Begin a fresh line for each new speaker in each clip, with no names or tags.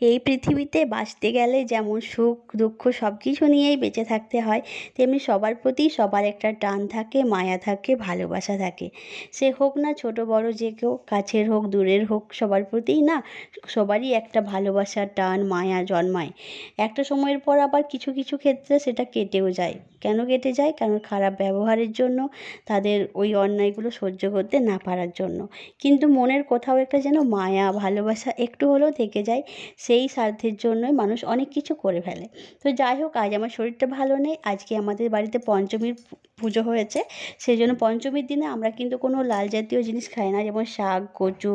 এই পৃথিবীতে বাঁচতে গেলে যেমন সুখ দুঃখ সব কিছু নিয়েই বেঁচে থাকতে হয়, তেমনি সবার প্রতি সবার একটা টান থাকে, মায়া থাকে, ভালোবাসা থাকে। সে হোক না ছোট বড় যে কেউ, কাছের হোক দূরের হোক, সবার প্রতিই না সবারই একটা ভালোবাসার টান মায়া জন্মায়। একটা সময়ের পর আবার কিছু কিছু ক্ষেত্রে সেটা কেটেও যায়। কেন কেটে যায়? কারণ খারাপ ব্যবহারের জন্য, তাদের ওই অন্যায়গুলো সহ্য করতে না পারার জন্য। কিন্তু মনের কোথাও একটা যেন মায়া ভালোবাসা একটু হলেও থেকে যায়, সেই স্বার্থের জন্যই মানুষ অনেক কিছু করে ফেলে। তো যাই হোক, আজ আমার শরীরটা ভালো নেই। আজকে আমাদের বাড়িতে পঞ্চমীর পুজো হয়েছে, সেই জন্য পঞ্চমীর দিনে আমরা কিন্তু কোনো লাল জাতীয় জিনিস খাই না, যেমন শাক কচু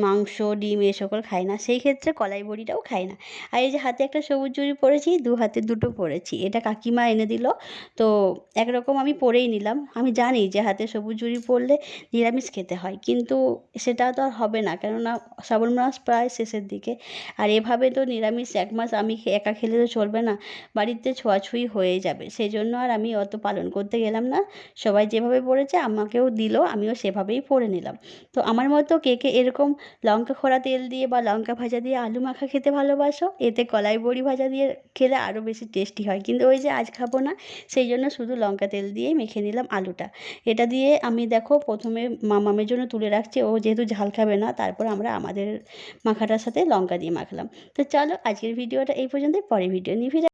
মাংস ডিম এ সকল খাই না। সেই ক্ষেত্রে কলাই বড়িটাও খাই না। আর এই যে হাতে একটা সবুজ জুড়ি পরেছি, দু হাতে দুটো পরেছি, এটা কাকিমা এনে দিল। তো একরকম আমি পরেই নিলাম। আমি জানি যে হাতে সবুজ জুড়ি পরলে নিরামিষ খেতে হয়, কিন্তু সেটা তো আর হবে না, কেননা শ্রাবণ মাস প্রায় শেষের দিকে। আর এভাবে তো নিরামিষ এক মাস আমি একা খেলে তো চলবে না, বাড়িতে ছোঁয়াছুঁয়ি হয়ে যাবে। সেই জন্য আর আমি অত পালন করতে গেলাম না। সবাই যেভাবে পড়েছে আমাকেও দিল, আমিও সেভাবেই পড়ে নিলাম। তো আমার মতো কে কে এরকম লঙ্কা খোড়া তেল দিয়ে বা লঙ্কা ভাজা দিয়ে আলু মাখা খেতে ভালোবাসো? এতে কলাই বড়ি ভাজা দিয়ে খেলে আরও বেশি টেস্টি হয়। কিন্তু ওই যে আজ খাবো না, সেই জন্য শুধু লঙ্কা তেল দিয়েই মেখে নিলাম আলুটা। এটা দিয়ে আমি দেখো প্রথমে মামামের জন্য তুলে রাখছি, ও যেহেতু ঝাল খাবে না, তারপর আমরা আমাদের মাখাটার সাথে লঙ্কা দিয়ে মাখলাম। তো চলো আজকের ভিডিওটা এই পর্যন্তই, পরের ভিডিও নিয়ে ফিরে